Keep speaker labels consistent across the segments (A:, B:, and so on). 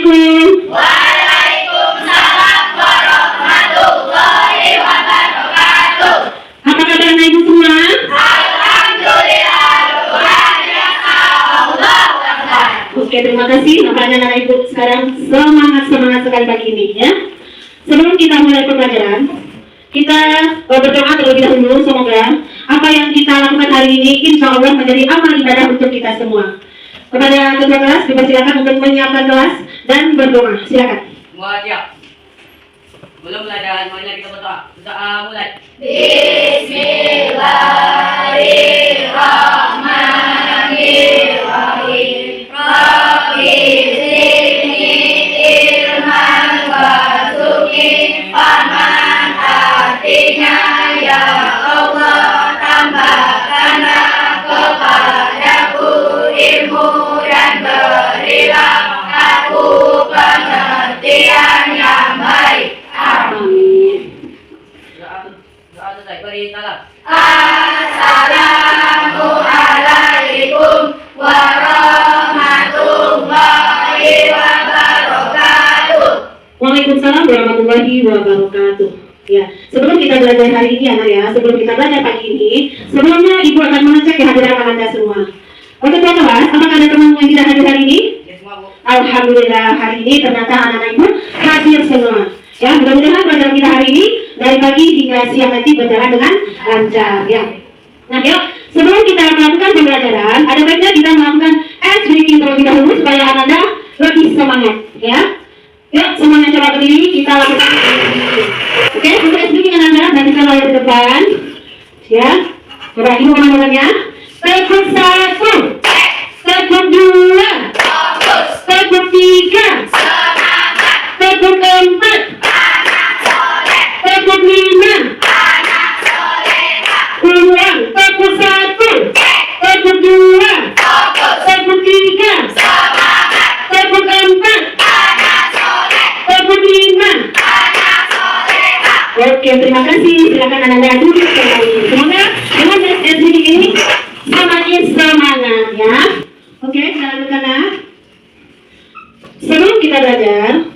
A: Assalamualaikum.
B: Waalaikumsalam warahmatullahi wabarakatuh.
A: Apa kabarnya Ibu semua?
B: Alhamdulillah, Tuhan yang Allah Akbar.
A: Oke, terima kasih. Nampaknya anak Ibu sekarang semangat sekali pagi ini ya. Sebelum kita mulai pembelajaran, kita berdoa terlebih dahulu. Semoga apa yang kita lakukan hari ini insya Allah menjadi amal ibadah untuk kita semua. Kepada ketua kelas dipersilakan untuk menyiapkan kelas dan berdoa. Silakan.
C: Semua siap. Belum belajar, mari kita berdoa. Doa mulai.
B: Bismillahirrahmanirrahim. Rabbi zidni ilman warzuqni fahman, artinya ya Allah tambahkanlah kepadaku ilmu dan berilah aku pengertian yang baik.
A: Amin.
C: Doa selesai. Beri salam.
B: Assalamualaikum warahmatullahi wabarakatuh.
A: Waalaikumsalam warahmatullahi wabarakatuh. Ya, sebelum kita belajar hari ini anak ya, sebelum kita belajar pagi ini, sebelumnya Ibu akan mengecek kehadiran Anda semua. Untuk kelas, apakah ada teman yang tidak hadir hari ini?
C: Ya semua Bu.
A: Alhamdulillah hari ini ternyata anak-anak Ibu hadir semua. Ya, mudah-mudahan pelajaran kita hari ini dari pagi hingga siang nanti berjalan dengan lancar ya. Nah, yuk, sebelum kita melakukan pembelajaran, ada baiknya kita melakukan ice breaking terlebih dahulu supaya anak-anak lebih semangat ya. Yuk, semuanya coba berdiri, kita lakukan. Oke, untuk ice breaking anak-anak dan kita lalu ke depan. Ya, coba Ibu mana-mananya. Step satu, step dua, step tiga, step keempat, step lima, ulang, step satu, step dua, step tiga, step keempat, step lima. Oke, terima kasih. Silakan anak-anak duduk kembali. Semoga dengan SSD ini semakin semangat ya. Oke, kita lanjutkan ya. Sebelum kita belajar,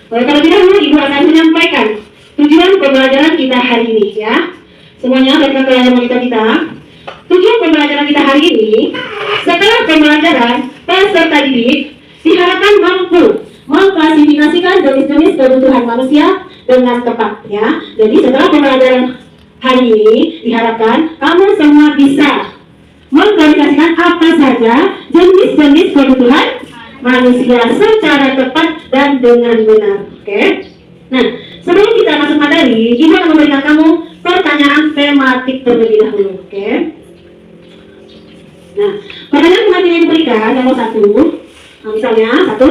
A: terlebih dahulu Ibu akan menyampaikan tujuan pembelajaran kita hari ini ya. Semuanya baiklah pelajaran kita. Tujuan pembelajaran kita hari ini, setelah pembelajaran peserta didik diharapkan mampu mengklasifikasikan jenis-jenis kebutuhan manusia dengan tepat ya. Jadi setelah pembelajaran hari ini diharapkan kamu semua bisa mengklasifikasikan apa saja jenis-jenis kebutuhan manusia secara tepat dan dengan benar. Oke. Nah, sebelum kita masuk materi, Ibu akan memberikan kamu pertanyaan tematik terlebih dahulu. Oke. Nah, pertanyaan tematik yang diberikan nomor satu. Nah, misalnya satu.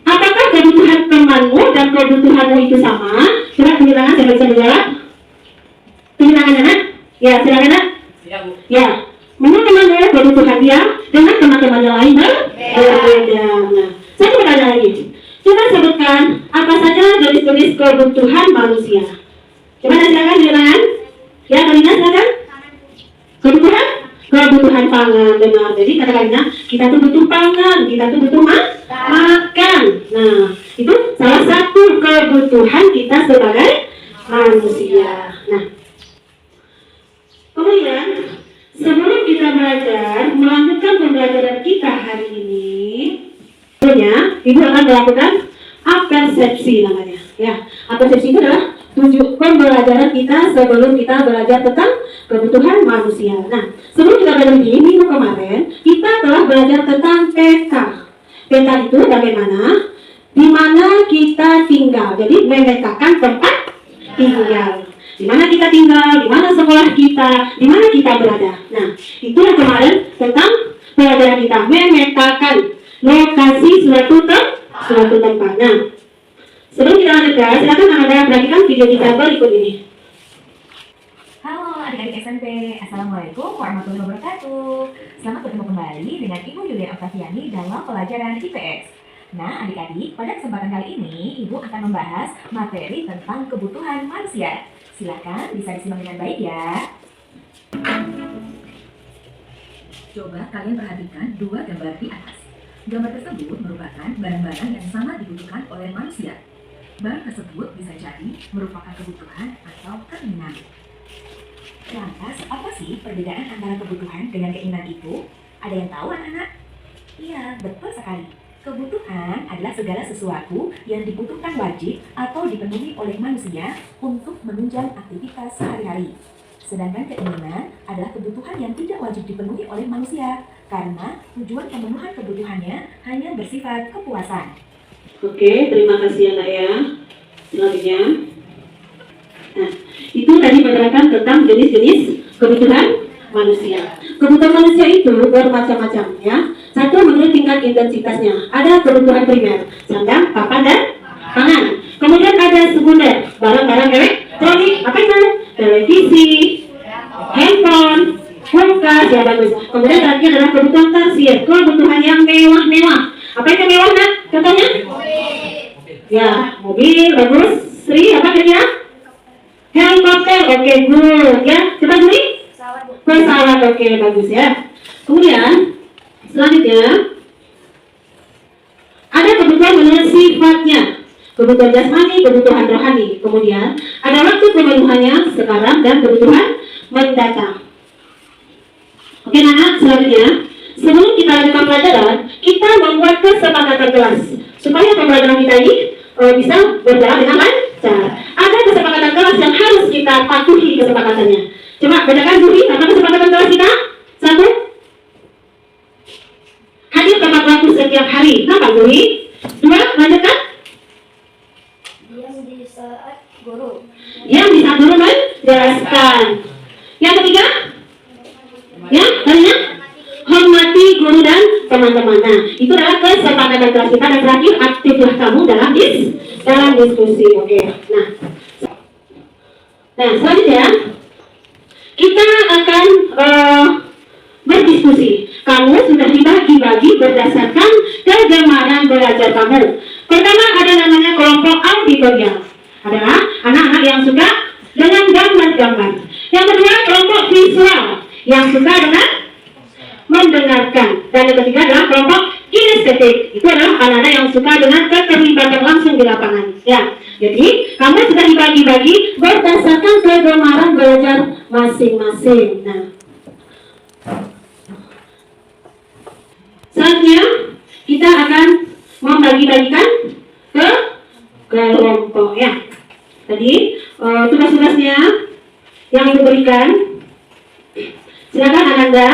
A: Apakah kebutuhan temanmu dan kebutuhanmu itu sama? Coba silakan, siapa bisa menjawab? Silakan anak. Ya, silakan anak.
C: Ya Bu.
A: Ya, menurut temannya kebutuhan dia dengan teman-temannya lain berbeda. Nah, satu pertanyaan lagi. Coba sebutkan apa saja jenis-jenis kebutuhan manusia. Coba silakan. Ya, Karina silakan. Kebutuhan pangan, benar. Jadi kata-katanya kita tuh butuh pangan, kita tuh butuh makan. Nah, itu salah satu kebutuhan kita sebagai manusia. Nah, kemudian sebelum kita melanjutkan pembelajaran kita hari ini, tentunya Ibu akan melakukan apersepsi namanya. Ya, apersepsi itu adalah tujuan pembelajaran kita sebelum kita belajar tentang kebutuhan manusia. Nah, sebelum kita belajar ini, minggu kemarin kita telah belajar tentang peta. Peta itu bagaimana, di mana kita tinggal. Jadi memetakan tempat tinggal. Di mana kita tinggal, di mana sekolah kita, di mana kita berada. Nah, itulah kemarin tentang pelajaran kita memetakan lokasi suatu tempat. Nah, sebelum kita lanjutkan, silakan Anda perhatikan video kita berikut ini.
D: Halo adik-adik SMP, Assalamualaikum warahmatullahi wabarakatuh. Selamat bertemu kembali dengan Ibu Yulia Octaviani dalam pelajaran IPS. Nah adik-adik, pada kesempatan kali ini Ibu akan membahas materi tentang kebutuhan manusia. Silakan bisa disimak dengan baik ya. Coba kalian perhatikan dua gambar di atas. Gambar tersebut merupakan barang-barang yang sangat dibutuhkan oleh manusia. Barang tersebut bisa jadi merupakan kebutuhan atau keinginan. Lantas, apa sih perbedaan antara kebutuhan dengan keinginan itu? Ada yang tahu anak-anak? Iya, betul sekali. Kebutuhan adalah segala sesuatu yang dibutuhkan wajib atau dipenuhi oleh manusia untuk menunjang aktivitas sehari-hari. Sedangkan keinginan adalah kebutuhan yang tidak wajib dipenuhi oleh manusia karena tujuan pemenuhan kebutuhannya hanya bersifat kepuasan.
A: Oke, terima kasih anak ya. Selanjutnya, nah itu tadi menerangkan tentang jenis-jenis kebutuhan manusia. Kebutuhan manusia itu bermacam-macam ya. Satu menurut tingkat intensitasnya. Ada kebutuhan primer, sandang, papan, dan pangan. Kemudian ada sekunder, barang-barang elektronik, apa itu? Televisi, handphone, kulkas, ya bagus. Kemudian terakhir adalah kebutuhan tersier, kebutuhan yang mewah-mewah. Apa itu mewah, nak? Contohnya? Ya, mobil, bagus. Sri, apa kira-kira? Helikopter, oke, good. Ya, coba Sri? Pesawat, oke, bagus ya. Kemudian, selanjutnya, ada kebutuhan menurut sifatnya. Kebutuhan jasmani, kebutuhan rohani. Kemudian, ada waktu pemenuhannya sekarang dan kebutuhan mendatang. Oke, anak, selanjutnya, sebelum kita lanjutkan pelajaran, kita membuat kesepakatan kelas supaya pembelajaran kita ini bisa berjalan dengan lancar. Ada kesepakatan kelas yang harus kita patuhi kesepakatannya. Coba bacakan Zuri, apa kesepakatan kelas kita? 1. Hadir tepat waktu setiap hari. Nampak Zuri? 2. Lanjutkan.
B: Diam di saat guru.
A: Yang bisa guru menjelaskan. Yang ketiga? Ya, tadinya? Hormati guru dan teman-teman. Nah, itu adalah kesepakatan kelas kita. Dan terakhir, aktiflah kamu dalam diskusi. Oke. Nah, selanjutnya kita akan berdiskusi. Kamu sudah dibagi-bagi berdasarkan kegemaran belajar kamu. Pertama ada namanya kelompok auditorial. Adalah anak-anak yang suka dengan gambar-gambar. Yang kedua kelompok visual yang suka dengan mendengarkan. Dan yang ketiga adalah kelompok kinestetik. Itu adalah anak-anak yang suka dengan keterlibatan langsung di lapangan. Ya, jadi kamu sudah dibagi-bagi berdasarkan kegemaran belajar masing-masing. Nah, selanjutnya kita akan membagi-bagikan ke kelompok ya. Tadi tugas-tugasnya yang ibu berikan. Silakan Ananda.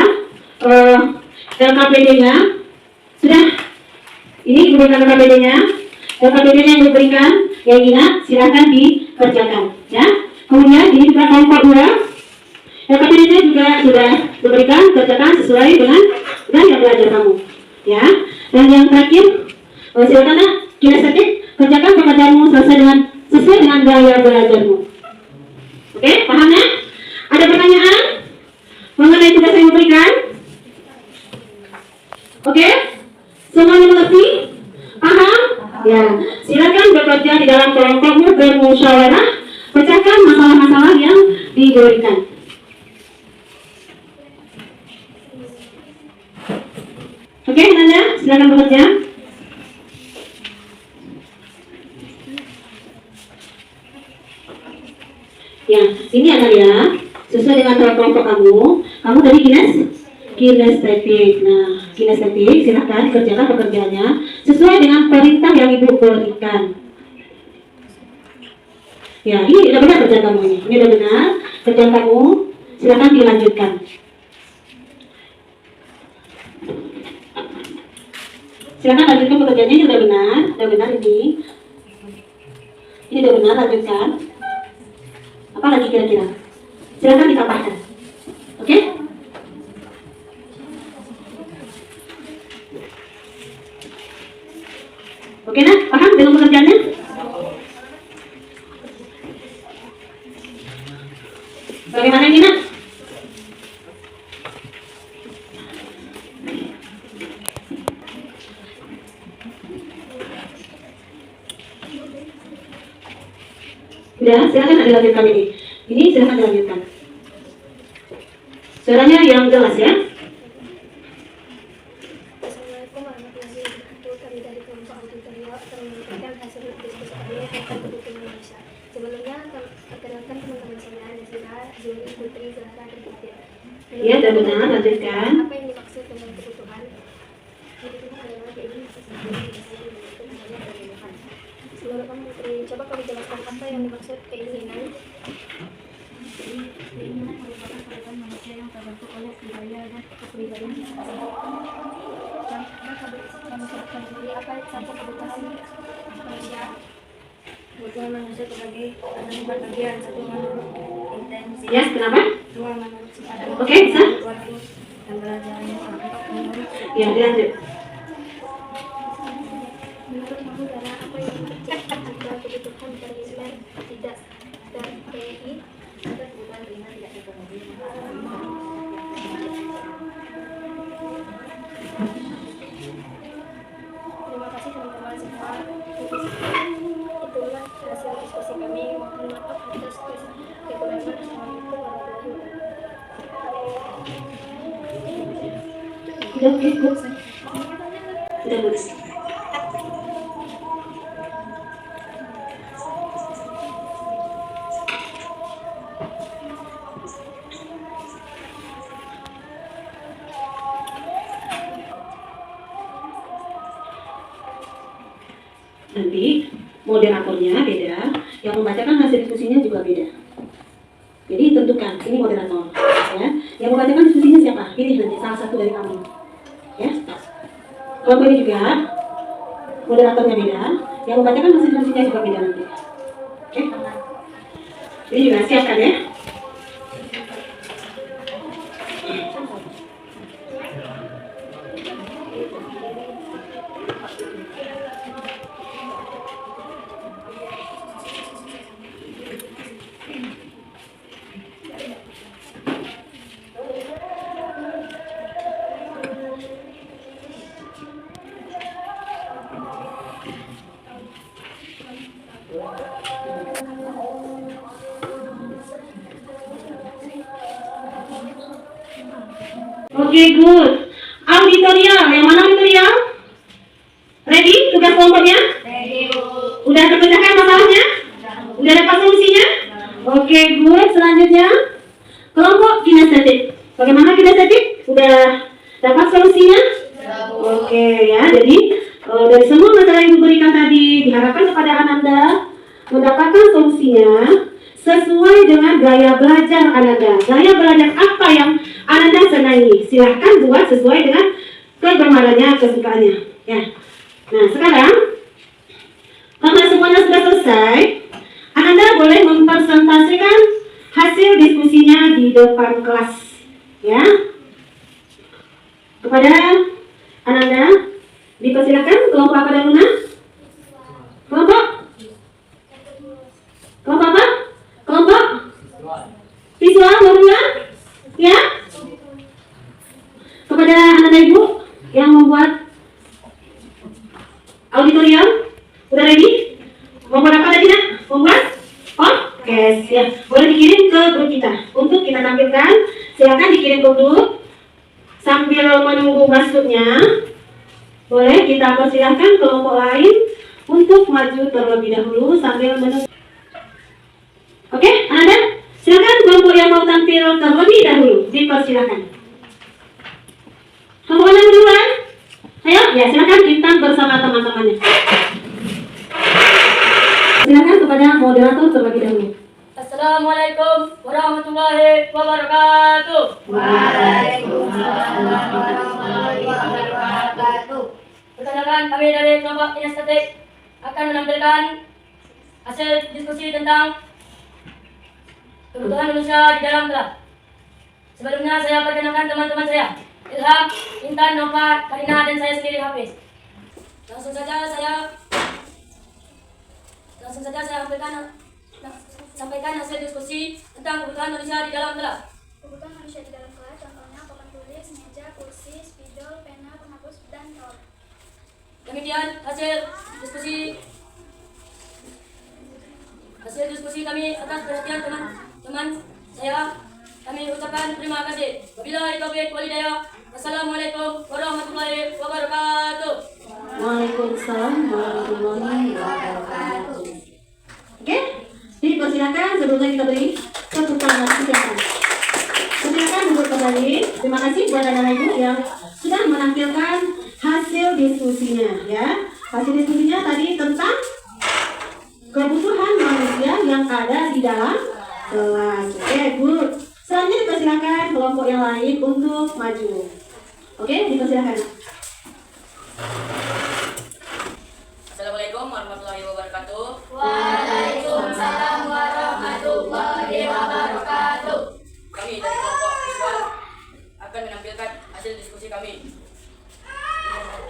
A: LKPD-nya sudah ini diberikan LKPD-nya. LKPD-nya yang diberikan yang ingat silakan dikerjakan ya. Kemudian ini juga kelompok 2. LKPD-nya juga sudah diberikan, kerjakan sesuai dengan yang belajar kamu ya. Dan yang terakhir silakan kinestetik, kerjakan pekerjaanmu sesuai dengan gaya belajarmu. Oke, paham ya? Ada pertanyaan mengenai tugas yang diberikan? Oke? Semuanya mengerti? Paham? Ya, silakan bekerja di dalam kelompokmu, bermusyawarah, pecahkan masalah-masalah yang diberikan. Oke, Nanda, silakan bekerja. Ya, ini adalah sesuai dengan kelompok kamu tadi kinestetik. Nah, kinestetik silahkan kerjakan pekerjaannya sesuai dengan perintah yang ibu berikan. Ya, ini udah benar kerjaan kamu ini. Ini udah benar kerjaan kamu. Silahkan dilanjutkan. Silahkan lanjutkan pekerjaannya. Ini udah benar ini. Ini udah benar, lanjutkan. Apa lagi kira-kira? Silahkan ditambahkan. Oke? Oke, nah, paham dengan pekerjaannya? Bagaimana ini, nak? Sudah, silakan dilanjutkan ini. Ini silakan dilanjutkan. Suaranya yang jelas ya.
B: Assalamualaikum warahmatullahi wabarakatuh.
A: lanjutkan.
B: Apa yang dimaksud dengan kebutuhan? Kebutuhan adalah keinginan seseorang yang bisa dimaksud hanya kebutuhan. Menurut kamu, Putri, coba kamu jelaskan apa yang dimaksud keinginan. Keinginan merupakan kebutuhan manusia yang terbentuk oleh budaya dan kepribadian masing-masing. Kamu sebutkan sendiri apa satu kebutuhan manusia? Kebutuhan manusia sebagai menentukan bagian satu menurut intensi.
A: Yes, kenapa?
B: Dua menurut sifat.
A: Oke, bisa?
B: Waktu dan belajarnya untuk menurut
A: Ya, dilanjut.
B: menurut kamu cara apa yang menciptakan antara kebutuhan primer tidak terpenuhi ada kebutuhan primer tidak terpenuhi. Terima kasih teman-teman semua. Itulah hasil diskusi kami. Mohon maaf atas kekurangan. Assalamualaikum warahmatullahi wabarakatuh.
A: Udah, oke, Bu. Udah, Bu. Nanti moderatornya beda, yang membacakan hasil diskusinya juga beda. Jadi tentukan, ini moderator, ya. Yang membacakan diskusinya siapa? Pilih nanti salah satu dari kamu, ya. Kelompok ini juga moderatornya beda, yang membacakan hasil diskusinya juga beda nanti. Oke? Ini juga siapkan ya. Oke, good. Auditorial, yang mana auditorial? Ready? Tugas kelompoknya?
B: Ready, Bu.
A: Udah terpecahkan masalahnya? Udah dapat solusinya? Oke, good. Selanjutnya, kelompok kinestetik. Bagaimana kinestetik? Udah dapat solusinya? Oke, ya. Jadi, dari semua masalah yang diberikan tadi, diharapkan kepada Ananda mendapatkan solusinya sesuai dengan gaya belajar Ananda. Gaya belajar apa yang Ananda senangi? Silahkan buat sesuai dengan kegemarannya, kesukaannya. Ya. Nah, sekarang karena semuanya sudah selesai, Ananda boleh mempresentasikan hasil diskusinya di depan kelas. Ya. Kepada Ananda, dipersilakan kelompok apa dan Luna? Kelompok? Kelompok apa? Kelompok? Visual, Luna? Ya? Kepada Ananda Ibu yang membuat auditorium, udah ready? Membuat apa tadi, Nak? Membuat podcast, ya. Boleh dikirim ke grup kita untuk kita tampilkan. Silakan dikirim ke grup. Sambil menunggu masuknya, boleh kita persilahkan kelompok lain untuk maju terlebih dahulu sambil menunggu. Oke, Ananda, silakan kelompok yang mau tampil terlebih dahulu, dipersilahkan. Kelompok yang duluan, ayo, ya silakan bintang bersama teman-temannya. Silakan kepada moderator terlebih dahulu.
C: Assalamualaikum warahmatullahi wabarakatuh.
B: Waalaikumsalam warahmatullahi wabarakatuh.
C: Perkenalkan, kami dari kelompok kinestetik akan menampilkan hasil diskusi tentang kebutuhan manusia di dalam kelas. Sebelumnya saya perkenalkan teman-teman saya, Ilham, Intan, Nova, Karina, dan saya sendiri Hafiz. Langsung saja saya sampaikan hasil diskusi tentang kebutuhan manusia di dalam kelas.
B: Kebutuhan manusia di dalam kelas contohnya papan tulis, meja, kursi, spidol, pena, penghapus, dan tower.
C: Demikian hasil diskusi kami atas perhatian teman-teman saya. Kami ucapkan terima kasih. Wabillahi taufiq wal hidayah. Wassalamualaikum warahmatullahi wabarakatuh.
A: Waalaikumsalam warahmatullahi wabarakatuh. Oke, jadi persilakan sebelumnya kita beri tepuk tangan. Silakan duduk kembali. Terima kasih buat Bapak Ibu yang sudah menampilkan hasil diskusinya ya. Hasil diskusinya tadi tentang kebutuhan manusia yang ada di dalam kelas. Oke, good. Selanjutnya dipersilakan kelompok yang lain untuk maju. Oke, dipersilakan.
C: Assalamualaikum warahmatullahi wabarakatuh.
B: Waalaikumsalam warahmatullahi wabarakatuh.
C: Kami dari kelompok visual akan menampilkan hasil diskusi kami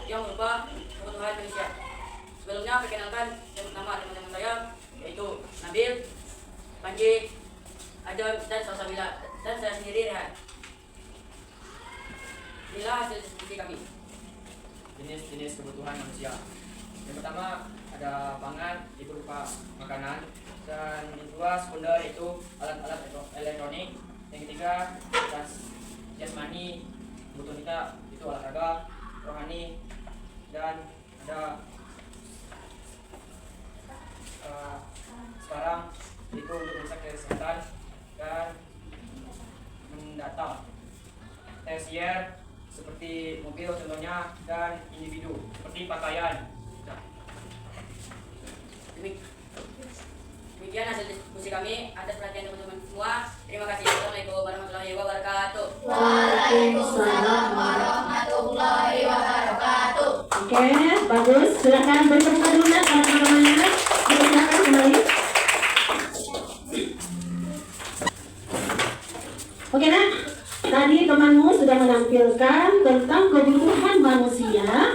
C: yang berupa kebutuhan manusia. Sebelumnya perkenalkan yang pertama teman-teman saya, yaitu Nabil, Panji, Adam, dan Salsabila, dan saya sendiri Rehan. Inilah hasil diskusi kami.
E: Jenis-jenis kebutuhan manusia. Yang pertama ada pangan, itu berupa makanan, dan yang kedua sekunder itu alat-alat elektronik. Yang ketiga jasmani, kebutuhan kita itu olahraga, rohani, dan ada sekarang itu untuk rusak kesehatan dan mendata. Tersier seperti mobil contohnya, dan individu seperti pakaian. Nah,
C: demikian hasil diskusi kami. Atas perhatian teman-teman semua, terima kasih. Assalamualaikum warahmatullahi wabarakatuh.
B: Waalaikumsalam warahmatullahi wabarakatuh.
A: Oke, bagus. Silakan beri tepuk tangan dulu Nak, teman-temannya. Silakan kembali. Oke Nak, tadi temanmu sudah menampilkan tentang kebutuhan manusia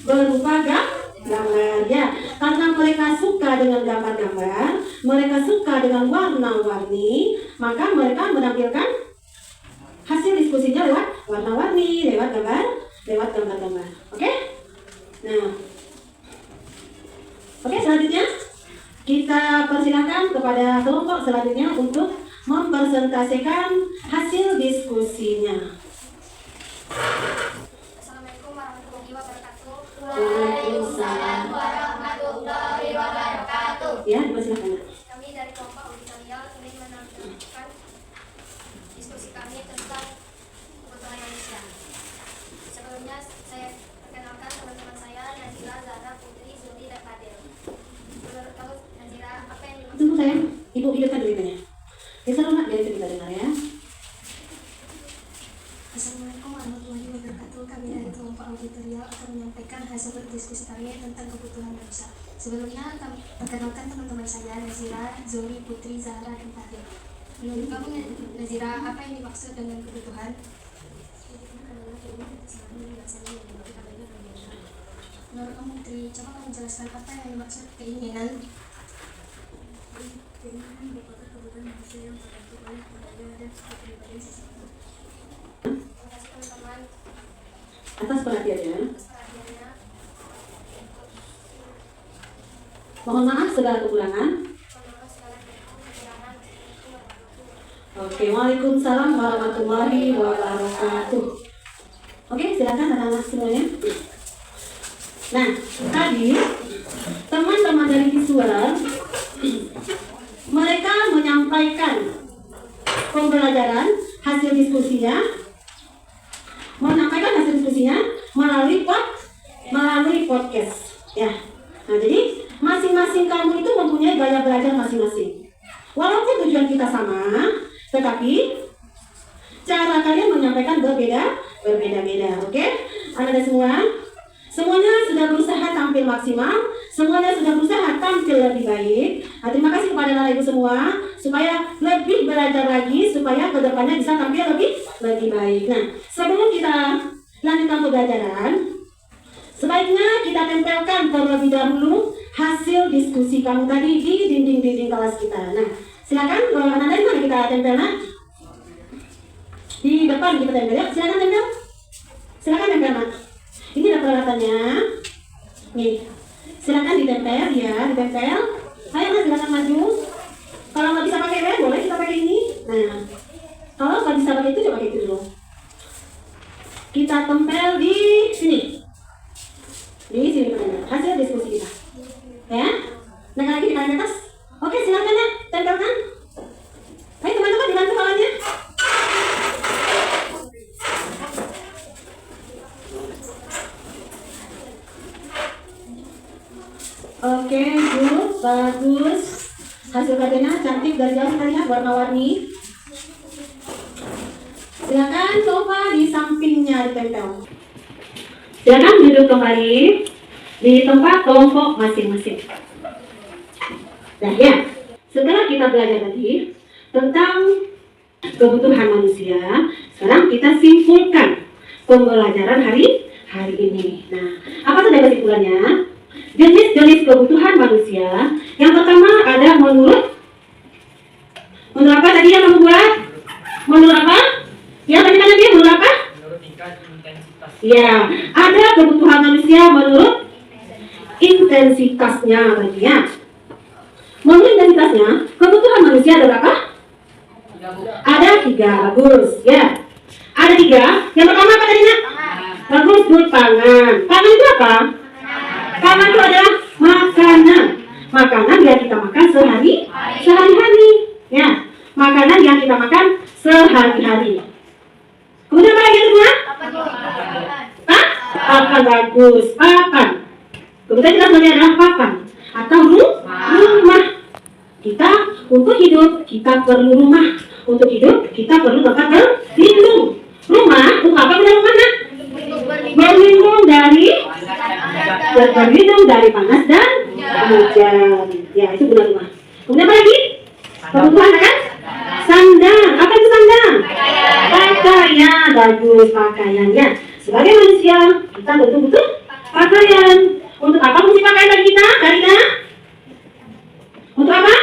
A: berupa gambar ya. Karena mereka suka dengan gambar-gambar, mereka suka dengan warna-warni, maka mereka menampilkan hasil diskusinya lewat warna-warni, lewat gambar-gambar. Oke? Nah, oke, selanjutnya kita persilakan kepada kelompok selanjutnya untuk mempresentasikan hasil diskusinya.
B: Assalamualaikum warahmatullahi wabarakatuh.
A: Waalaikumsalam
B: warahmatullahi wabarakatuh.
A: Ya, dipersilakan.
B: Kami dari kelompok auditorial ingin menampilkan diskusi kami tentang kebutuhan manusia. Sebelumnya saya perkenalkan teman-teman saya, Nazila, Zara, Putri, Zuli, dan Fadil. Menurut kamu, Nazila, apa yang dimaksud?
A: Tunggu sayang, Ibu hidupkan dulu itunya. Bisa dong Nak, biar itu kita dengar ya.
B: Assalamualaikum warahmatullahi wabarakatuh. Kami dari kelompok auditorial akan menyampaikan hasil diskusi kami tentang kebutuhan manusia. Sebelumnya kami perkenalkan teman-teman saya, Nazira, Zuli, Putri, Zahra, dan Fadil. Menurut kamu, Nazira, apa yang dimaksud dengan kebutuhan? Menurut kamu, Putri, coba kamu jelaskan apa yang dimaksud keinginan? Keinginan merupakan kebutuhan manusia yang terbentuk oleh budaya dan kepribadian seseorang. Terima kasih teman-teman
A: Atas perhatiannya.
B: atas perhatiannya.
A: Mohon maaf segala kekurangan.
B: Mohon segala kekurangan.
A: Oke, waalaikumsalam warahmatullahi wabarakatuh. Oke, silakan anak-anak semuanya. Nah, tadi teman-teman dari visual mereka menyampaikan pembelajaran hasil diskusinya, melalui podcast. Ya, nah jadi masing-masing kamu itu mempunyai gaya belajar masing-masing. Walaupun tujuan kita sama, tetapi cara kalian menyampaikan berbeda-beda. Oke? Anak-anak semua, semuanya sudah berusaha tampil maksimal, semuanya sudah berusaha tampil lebih baik. Nah, terima kasih kepada anak ibu semua, supaya lebih belajar lagi, supaya kedepannya bisa tampil lebih baik. Nah, sebelum kita lanjutkan pembelajaran, sebaiknya kita tempelkan terlebih dahulu hasil diskusi kamu tadi di dinding-dinding kelas kita. Nah, silakan anak dari mana kita tempel, nak? Di depan kita tempel ya. Silakan tempel. Silakan tempel, nak. Ini ada peralatannya. Nih. Silakan ditempel ya, ditempel. Ayo, nak, silakan maju. Kalau nggak bisa pakai pen, boleh kita pakai ini. Nah, kalau nggak bisa pakai itu, coba pakai itu dulu. Kita tempel di sini. Di sini teman-teman. Hasil diskusi kita. Ya. Nah, lagi di paling atas. Oke, silakan ya, tempelkan. Ayo teman-teman dibantu kalanya. Oke, good, bagus. Hasil kerjanya cantik dari jauh kita lihat warna-warni. Silakan sofa di sampingnya ditempel. Silakan duduk kembali di tempat kelompok masing-masing. Nah ya, setelah kita belajar tadi tentang kebutuhan manusia, sekarang kita simpulkan pembelajaran hari ini. Nah, apa saja kesimpulannya? Jenis-jenis kebutuhan manusia. Yang pertama ada menurut apa tadi yang kamu buat? Menurut apa? Yang tadi kan dia menurut apa?
E: Menurut tingkat intensitas.
A: Ya, ada kebutuhan manusia menurut intensitasnya tadi ya. Menurut intensitasnya, kebutuhan manusia ada berapa? Ada 3, bagus ya. Ada 3. Yang pertama apa tadi nak? Bagus, good, pangan. Pangan itu apa? Pangan itu adalah makanan. Makanan yang kita makan sehari-hari. Ya, makanan yang kita makan sehari-hari. Kemudian apa lagi semua? Hah? Pakan, bagus, pakan. Kemudian kita sebenarnya adalah pakan atau rumah. Kita untuk hidup kita perlu rumah. Untuk hidup kita perlu tempat berlindung. Rumah untuk apa kita rumah nak? Berlindung dari panas dan hujan. Ya, itu guna rumah. Kemudian apa lagi? Kebutuhan kan? Sandang. Apa itu sandang? Pakaian. Bagus, pakaian ya. Sebagai manusia kita butuh pakaian. Untuk apa fungsi pakaian bagi kita? Karina? Untuk apa?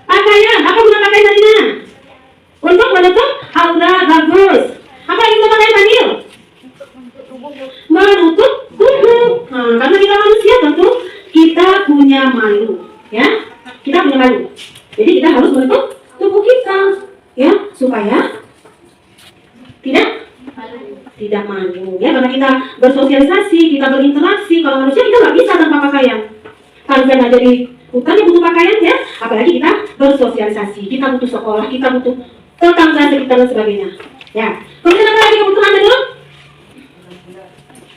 A: Pakaian. Apa guna pakaian Karina? Untuk menutup aurat. Bagus. Apa yang kita pakai Fadil? Menutup tubuh. Nah, karena kita manusia tentu kita punya malu, ya. Kita punya malu. Jadi kita harus menutup tubuh kita, ya, supaya tidak malu. Ya, karena kita bersosialisasi, kita berinteraksi. Kalau manusia kita nggak bisa tanpa pakaian. Kalau kita nggak jadi hutan ya butuh pakaian ya. Apalagi kita bersosialisasi, kita butuh sekolah, kita butuh tetangga sekitar dan sebagainya. Ya. Kemudian apa lagi kebutuhan dulu?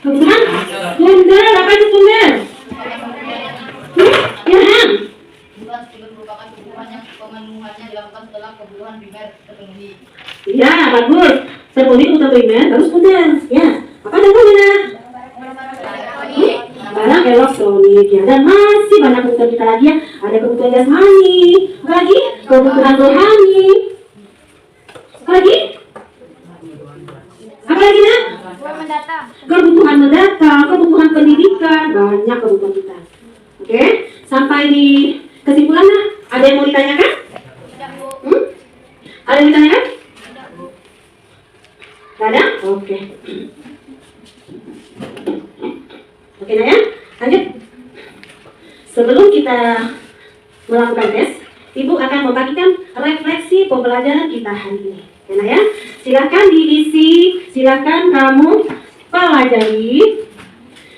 A: Kebutuhan? Bundel, apa itu bundel? Ya,
C: merupakan kebutuhan yang pemenuhannya dilakukan setelah kebutuhan primer terpenuhi.
A: Ya, bagus. Terpenuhi kebutuhan primer, terus bundel. Ya, apa ada bundel? Barang elektronik ya, dan masih banyak kebutuhan kita lagi ya. Ada kebutuhan jasmani, apa lagi? Kebutuhan rohani. Apa lagi? Apa lagi nak? Kebutuhan mendata, kebutuhan pendidikan, banyak kebutuhan kita. Oke, sampai di kesimpulan nak? Ada yang mau ditanyakan? Ada yang ditanyakan? Ada? Oke. Oke nah ya, lanjut. Sebelum kita melakukan tes, Ibu akan membagikan refleksi pembelajaran kita hari ini. Ya, nah ya, silakan diisi, silakan kamu pelajari,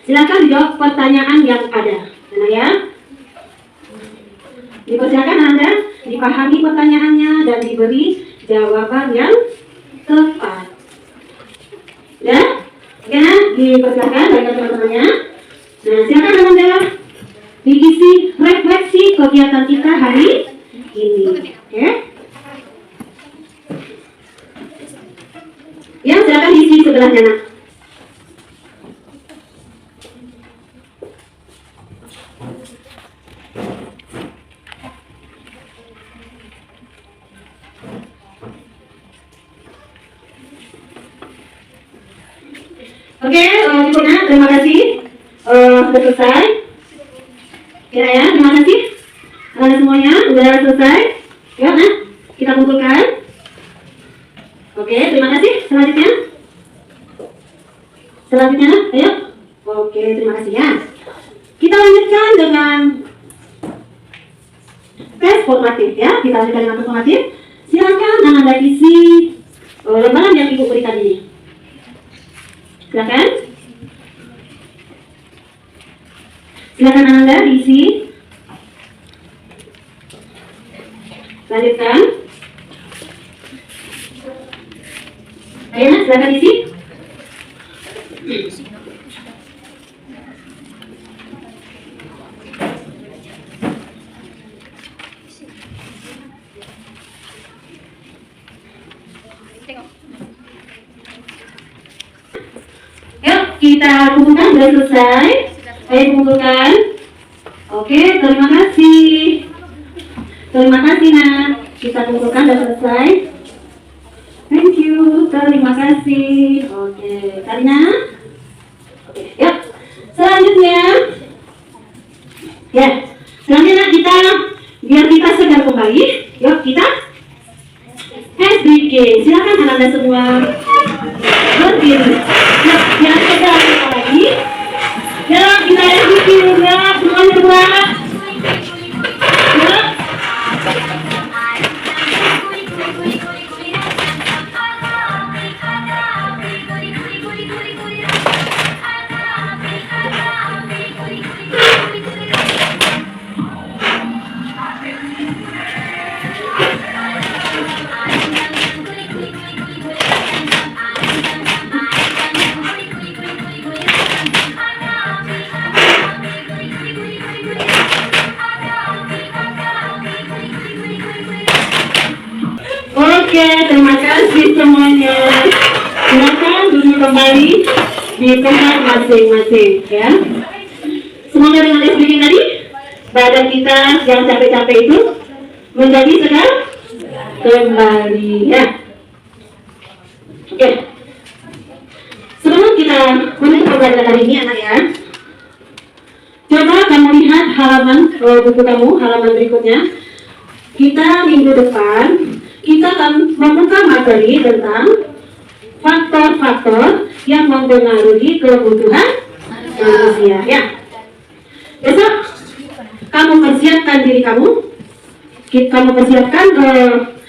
A: silakan dijawab pertanyaan yang ada. Ya, nah ya, dipersilakan Anda dipahami pertanyaannya dan diberi jawaban yang tepat. Ya, ya, dipersilakan bagi teman-temannya. Nah, silakan Anda diisi refleksi kegiatan kita hari ini. Oke? Ya, silakan diisi sebelahnya nak. Oke, Cipuna, terima kasih. Sudah selesai. Ya, ya, terima kasih. Anda semuanya sudah selesai. Ya, nah, kita kumpulkan. Oke, terima kasih. Selanjutnya, ayo. Oke, terima kasih ya. Kita lanjutkan dengan tes formatif ya. Kita lanjutkan dengan tes formatif. Silakan Anda isi lembaran yang Ibu berikan ini. Silakan. Silakan Anda diisi. Lanjutkan. Ayo, silakan isi. Yuk, kita kumpulkan, sudah selesai. Ayo kumpulkan. Oke, terima kasih. Terima kasih, Nak. Kita kumpulkan, sudah selesai. Thank you, terima kasih. Oke, Karina. Oke, yuk. Selanjutnya, ya, selanjutnya kita, biar kita segar kembali, yuk kita SBK. Silakan anak-anak semua berdiri. Yuk, biar segar kembali. Yuk, kita SBK juga, semuanya gerak. Yuk. Oke, terima kasih semuanya. Silakan duduk kembali di tempat masing-masing, ya. Semoga dengan SBK tadi, badan kita yang capek-capek itu menjadi segar kembali, ya. Oke. Sebelum kita menutup pembelajaran hari ini, anak ya, coba kamu lihat halaman buku kamu, halaman berikutnya. Kita minggu depan kita akan membuka materi tentang faktor-faktor yang mempengaruhi kebutuhan manusia. Ya, besok kamu persiapkan diri kamu persiapkan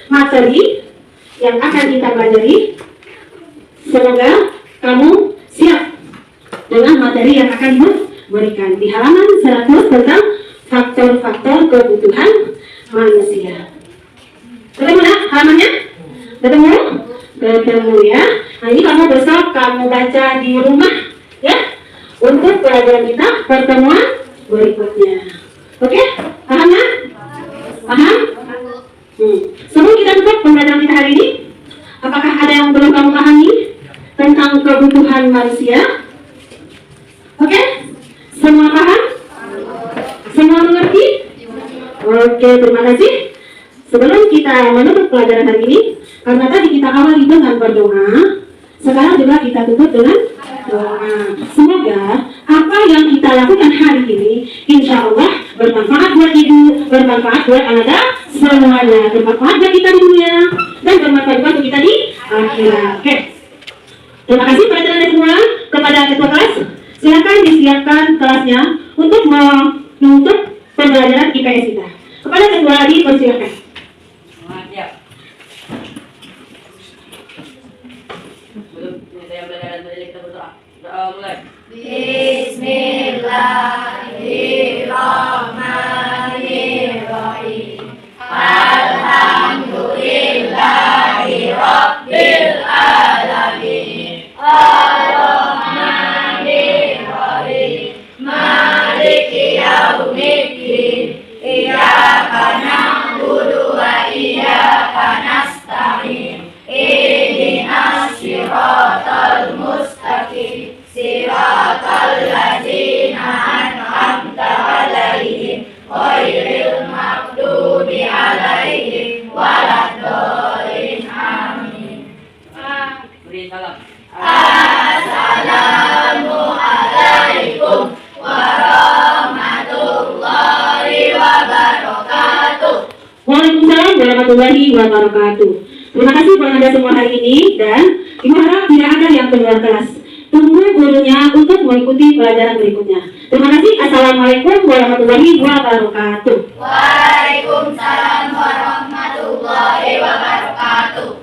A: materi yang akan kita pelajari. Semoga kamu siap dengan materi yang akan diberikan di halaman 100 tentang faktor-faktor kebutuhan manusia. Ketemu ya halamannya? Ketemu ya. Nah, ini kamu besok kamu baca di rumah ya untuk pelajaran kita pertemuan berikutnya. Oke? Paham ya? Paham? Sebelum kita tutup pembelajaran kita hari ini, apakah ada yang belum kamu pahami tentang kebutuhan manusia? Oke? Semua paham? Semua mengerti? Oke, terima kasih. Sebelum kita menutup pelajaran hari ini, karena tadi kita awali dengan berdoa, sekarang juga kita tutup dengan doa. Semoga apa yang kita lakukan hari ini, insya Allah bermanfaat buat ibu, bermanfaat buat anak semuanya, bermanfaat buat kita di dunia, dan bermanfaat buat kita di akhirat. Oke. Terima kasih kepada anda semua, kepada ketua kelas. Silakan disiapkan kelasnya untuk menutup pembelajaran IPS kita. Kepada ketua dipersilakan.
C: Siap. Sebelum saya belajar dari kita berdoa. Doa mulai.
B: Bismillahirrahmanirrahim. Alhamdulillahirabbil alamin. Ar-Rahmanir-Rahim. Maliki yaumiddin. Iyyaka na'budu wa iyyaka nasta'in. Ihdinas siratal mustaqim. Siratal ladzina an'amta 'alaihim ghairil maghdubi 'alaihim waladdallin. Amin.
C: Beri salam.
B: Assalamualaikum warahmatullahi wabarakatuh.
A: Waalaikumsalam warahmatullahi wabarakatuh. Terima kasih buat anda semua hari ini, dan ibu harap tidak ada yang keluar kelas. Tunggu gurunya untuk mengikuti pelajaran berikutnya. Terima kasih. Assalamualaikum warahmatullahi wabarakatuh.
B: Waalaikumsalam warahmatullahi wabarakatuh.